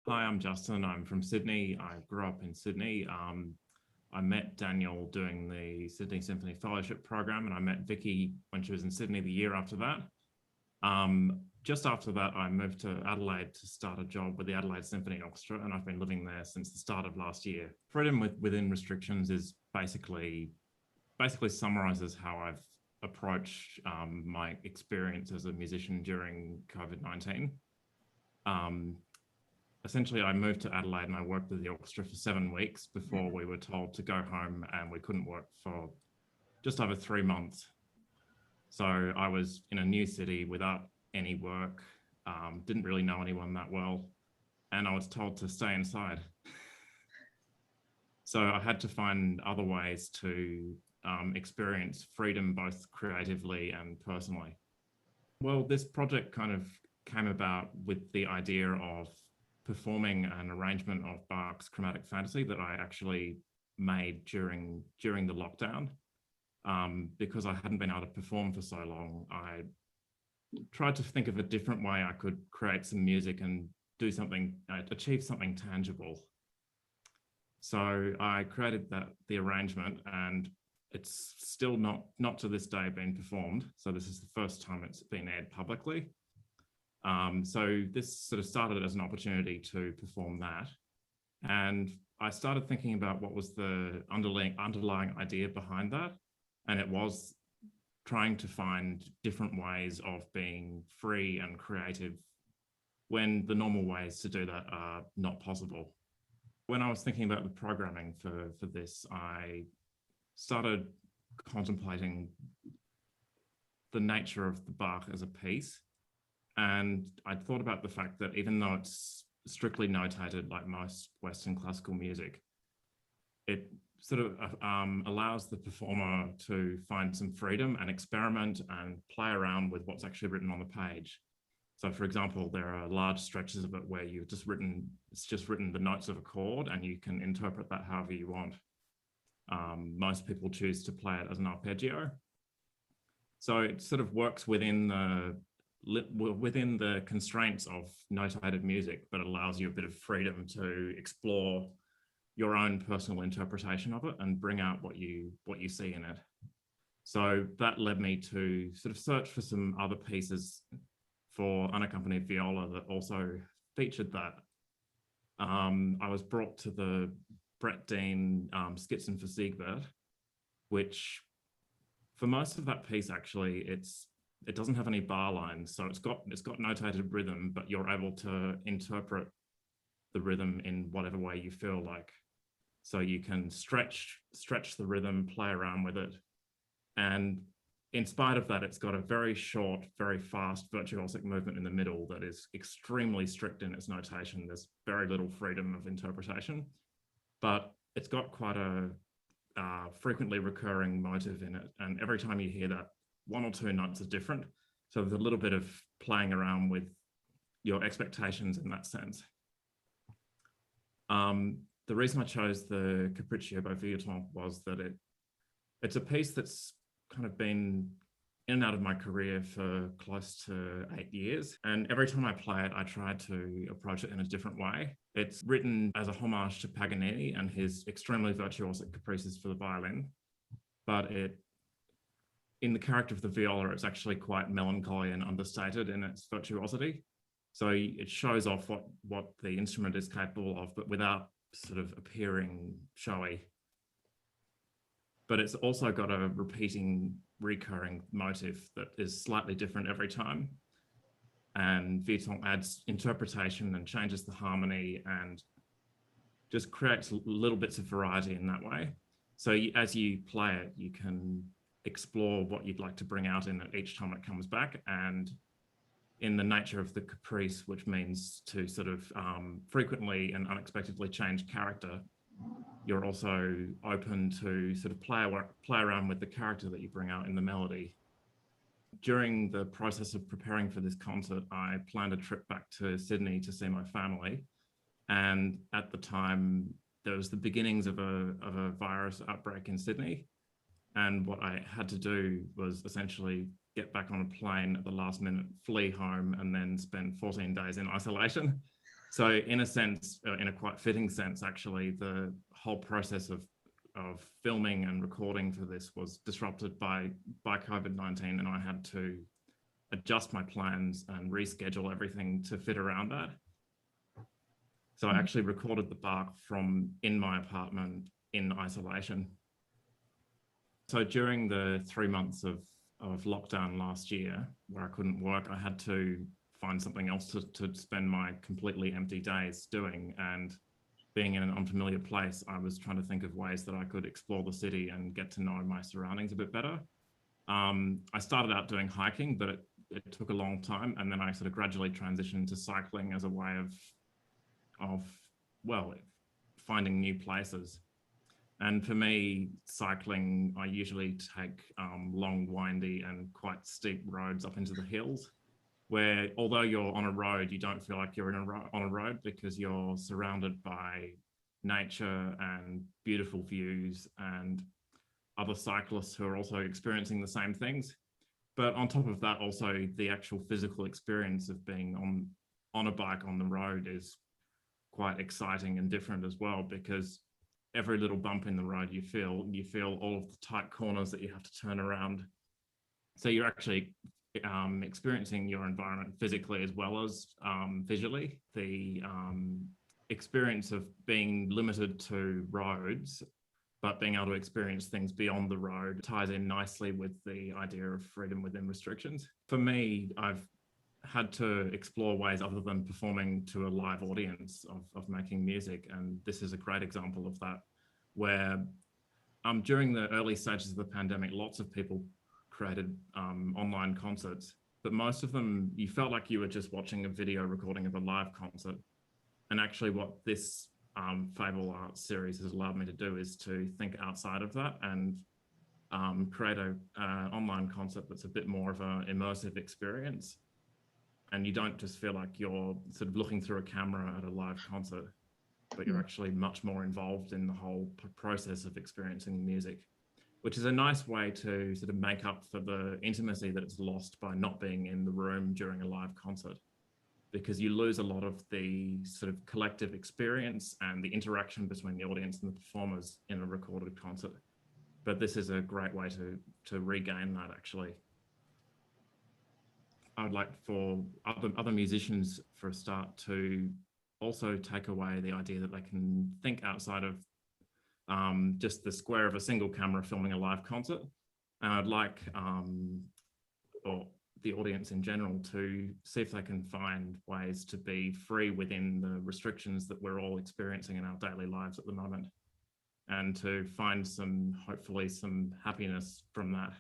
Hi, I'm Justin. I'm from Sydney. I grew up in Sydney. I met Daniel doing the Sydney Symphony Fellowship program, and I met Vicky when she was in Sydney the year after that. Just after that, I moved to Adelaide to start a job with the Adelaide Symphony Orchestra, and I've been living there since the start of last year. Freedom within restrictions is basically summarizes how I've approached my experience as a musician during COVID-19. Um, Essentially, I moved to Adelaide and I worked with the orchestra for 7 weeks before we were told to go home, and we couldn't work for just over 3 months. So I was in a new city without any work, didn't really know anyone that well, and I was told to stay inside. So I had to find other ways to experience freedom both creatively and personally. Well, this project kind of came about with the idea of performing an arrangement of Bach's Chromatic Fantasy that I actually made during the lockdown. Because I hadn't been able to perform for so long, I tried to think of a different way I could create some music and do something, achieve something tangible. So I created the arrangement, and it's still not to this day been performed. So this is the first time it's been aired publicly. So this sort of started as an opportunity to perform that. And I started thinking about what was the underlying idea behind that. And it was trying to find different ways of being free and creative when the normal ways to do that are not possible. When I was thinking about the programming for this, I started contemplating the nature of the Bach as a piece. And I thought about the fact that even though it's strictly notated like most Western classical music, it sort of allows the performer to find some freedom and experiment and play around with what's actually written on the page. So for example, there are large stretches of it where it's just written the notes of a chord, and you can interpret that however you want. Most people choose to play it as an arpeggio. So it sort of works within the constraints of notated music, but it allows you a bit of freedom to explore your own personal interpretation of it and bring out what you see in it. So that led me to sort of search for some other pieces for unaccompanied viola that also featured that. I was brought to the Brett Dean Skizzen for Siegbert, which for most of that piece, actually, it doesn't have any bar lines, so it's got notated rhythm, but you're able to interpret the rhythm in whatever way you feel like. So you can stretch the rhythm, play around with it, and in spite of that, it's got a very short, very fast virtuosic movement in the middle that is extremely strict in its notation. There's very little freedom of interpretation, but it's got quite a frequently recurring motive in it, and every time you hear that, one or two notes are different. So there's a little bit of playing around with your expectations in that sense. The reason I chose the Capriccio by Vieuxtemps was that it's a piece that's kind of been in and out of my career for close to 8 years. And every time I play it, I try to approach it in a different way. It's written as a homage to Paganini and his extremely virtuosic caprices for the violin, but in the character of the viola, it's actually quite melancholy and understated in its virtuosity. So it shows off what the instrument is capable of, but without sort of appearing showy. But it's also got a recurring motive that is slightly different every time. And Vieuxtemps adds interpretation and changes the harmony and just creates little bits of variety in that way. So as you play it, you can explore what you'd like to bring out in it each time it comes back. And in the nature of the caprice, which means to sort of frequently and unexpectedly change character, you're also open to sort of play around with the character that you bring out in the melody. During the process of preparing for this concert, I planned a trip back to Sydney to see my family. And at the time, there was the beginnings of a virus outbreak in Sydney. And what I had to do was essentially get back on a plane at the last minute, flee home, and then spend 14 days in isolation. So in a sense, in a quite fitting sense, actually, the whole process of filming and recording for this was disrupted by COVID-19, and I had to adjust my plans and reschedule everything to fit around that. So I actually recorded the bark from in my apartment in isolation. So during the 3 months of lockdown last year, where I couldn't work, I had to find something else to spend my completely empty days doing. And being in an unfamiliar place, I was trying to think of ways that I could explore the city and get to know my surroundings a bit better. I started out doing hiking, but it took a long time. And then I sort of gradually transitioned to cycling as a way of well, finding new places. And for me, cycling, I usually take long, windy and quite steep roads up into the hills, where although you're on a road, you don't feel like you're on a road because you're surrounded by nature and beautiful views and other cyclists who are also experiencing the same things. But on top of that, also the actual physical experience of being on a bike on the road is quite exciting and different as well, because every little bump in the road you feel all of the tight corners that you have to turn around. So you're actually experiencing your environment physically as well as visually. The experience of being limited to roads, but being able to experience things beyond the road ties in nicely with the idea of freedom within restrictions. For me, I've had to explore ways other than performing to a live audience of making music. And this is a great example of that, where during the early stages of the pandemic, lots of people created online concerts, but most of them, you felt like you were just watching a video recording of a live concert. And actually what this Fable Art series has allowed me to do is to think outside of that and create an online concert that's a bit more of an immersive experience. And you don't just feel like you're sort of looking through a camera at a live concert, but you're actually much more involved in the whole process of experiencing music, which is a nice way to sort of make up for the intimacy that is lost by not being in the room during a live concert, because you lose a lot of the sort of collective experience and the interaction between the audience and the performers in a recorded concert. But this is a great way to regain that, actually. I would like for other musicians, for a start, to also take away the idea that they can think outside of just the square of a single camera filming a live concert. And I'd like or the audience in general to see if they can find ways to be free within the restrictions that we're all experiencing in our daily lives at the moment, and to find hopefully some happiness from that.